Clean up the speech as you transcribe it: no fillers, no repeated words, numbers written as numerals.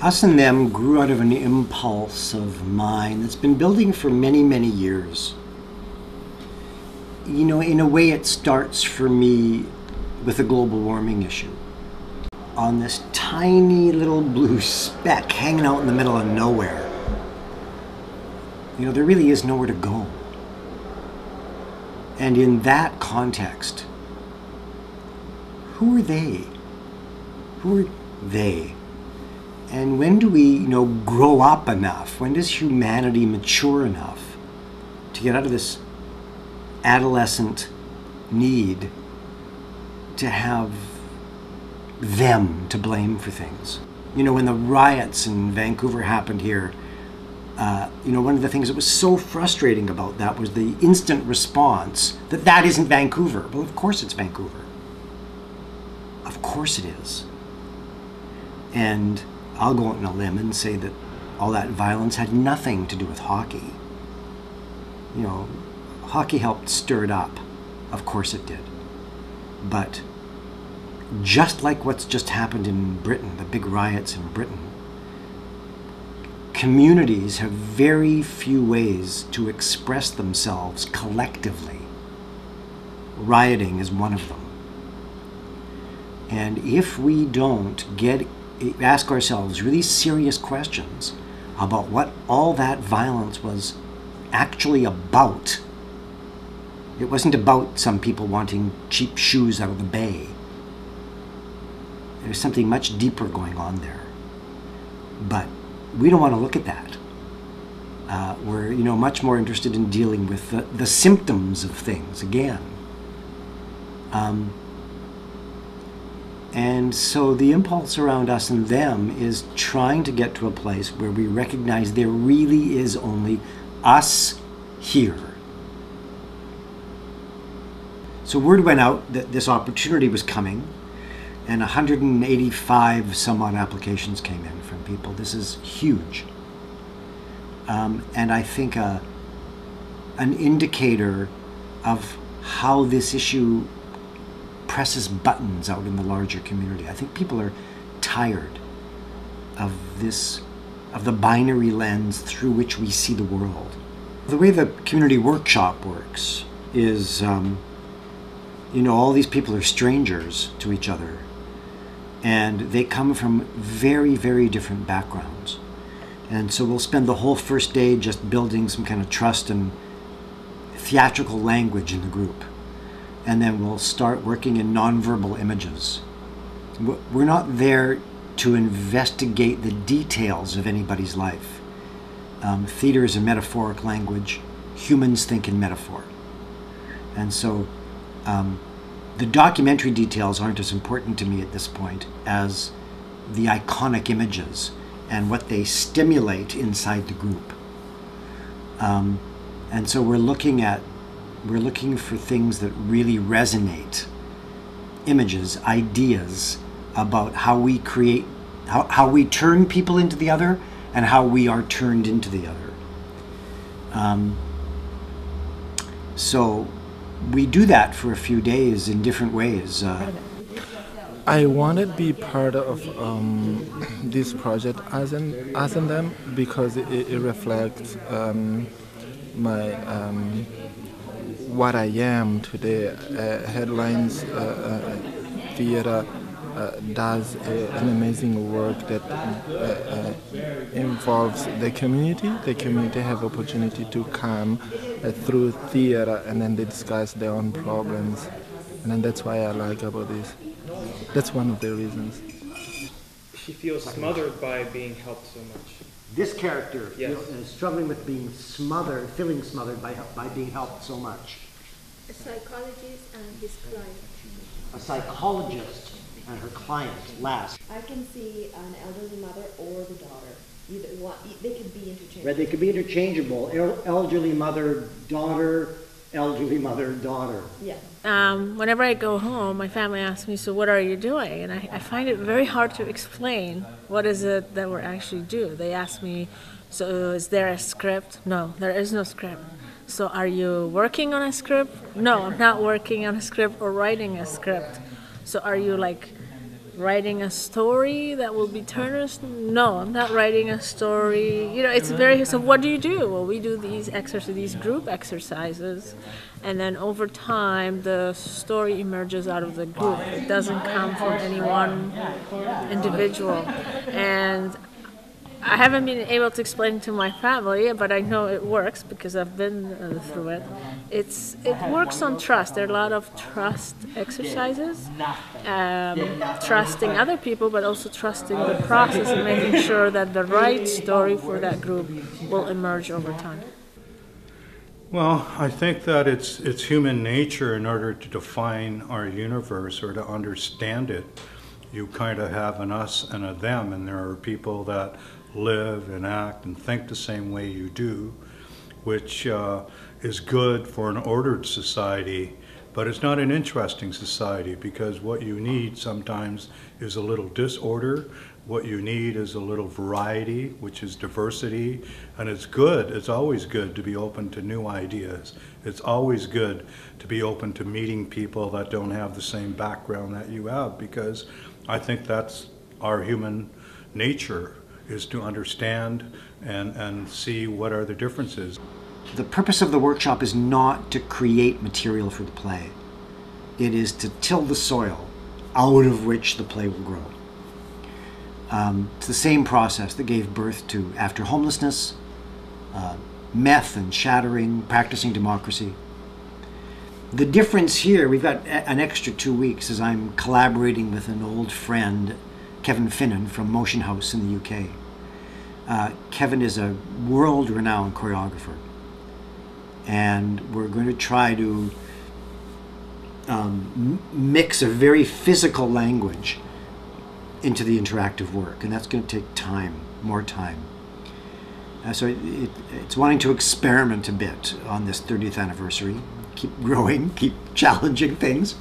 Us and Them grew out of an impulse of mine that's been building for many, many years. You know, in a way it starts for me with the global warming issue. On this tiny little blue speck hanging out in the middle of nowhere. You know, there really is nowhere to go. And in that context, who are they? Who are they? And when do we, grow up enough? When does humanity mature enough to get out of this adolescent need to have them to blame for things? You know, when the riots in Vancouver happened here, one of the things that was so frustrating about that was the instant response that isn't Vancouver. Well, of course it's Vancouver. Of course it is. And I'll go out on a limb and say that all that violence had nothing to do with hockey. You know, hockey helped stir it up. Of course it did. But just like what's just happened in Britain, the big riots in Britain, communities have very few ways to express themselves collectively. Rioting is one of them. And if we don't ask ourselves really serious questions about what all that violence was actually about. It wasn't about some people wanting cheap shoes out of the bay. There's something much deeper going on there. But we don't want to look at that. We're much more interested in dealing with the symptoms of things again. And so the impulse around Us and Them is trying to get to a place where we recognize there really is only us here. So word went out that this opportunity was coming, and 185 some odd applications came in from people. This is huge. And I think an indicator of how this issue presses buttons out in the larger community. I think people are tired of the binary lens through which we see the world. The way the community workshop works is, all these people are strangers to each other, and they come from very, very different backgrounds. And so we'll spend the whole first day just building some kind of trust and theatrical language in the group. And then we'll start working in nonverbal images. We're not there to investigate the details of anybody's life. Theater is a metaphoric language. Humans think in metaphor. And so the documentary details aren't as important to me at this point as the iconic images and what they stimulate inside the group. And so we're looking for things that really resonate, images, ideas about how we create, how we turn people into the other and how we are turned into the other. So we do that for a few days in different ways. I wanted to be part of this project as in Them because it reflects my what I am today. Headlines Theater does an amazing work that involves the community. The community have opportunity to come through theater, and then they discuss their own problems, and then that's why I like about this. That's one of the reasons. She feels smothered by being helped so much. This character Yes. is struggling with being smothered, feeling smothered by being helped so much. A psychologist and his client. A psychologist and her client last. I can see an elderly mother or the daughter. Either one, they could be interchangeable. Right, they could be interchangeable. Elderly mother, daughter, elderly mother, daughter. Yeah. Whenever I go home, my family asks me, so what are you doing? And I find it very hard to explain what is it that we're actually doing. They ask me, so is there a script? No, there is no script. So are you working on a script? No, I'm not working on a script or writing a script. So are you like writing a story that will be Turner's. No, I'm not writing a story. You know, it's very, so what do you do? Well, we do these exercises, these group exercises, and then over time the story emerges out of the group. It doesn't come from any one individual. And I haven't been able to explain it to my family, but I know it works because I've been through it. It works on trust. There are a lot of trust exercises, trusting other people, but also trusting the process and making sure that the right story for that group will emerge over time. Well, I think that it's human nature in order to define our universe or to understand it. You kind of have an us and a them, and there are people that live and act and think the same way you do, which is good for an ordered society, but it's not an interesting society, because what you need sometimes is a little disorder. What you need is a little variety, which is diversity, and it's good. It's always good to be open to new ideas. It's always good to be open to meeting people that don't have the same background that you have, because I think that's our human nature, is to understand and see what are the differences. The purpose of the workshop is not to create material for the play. It is to till the soil out of which the play will grow. It's the same process that gave birth to After Homelessness, Meth and Shattering, Practicing Democracy. The difference here, we've got an extra 2 weeks as I'm collaborating with an old friend, Kevin Finnan from Motionhouse in the UK. Kevin is a world-renowned choreographer, and we're going to try to mix a very physical language into the interactive work, and that's going to take time, more time. So it's wanting to experiment a bit on this 30th anniversary, keep growing, keep challenging things.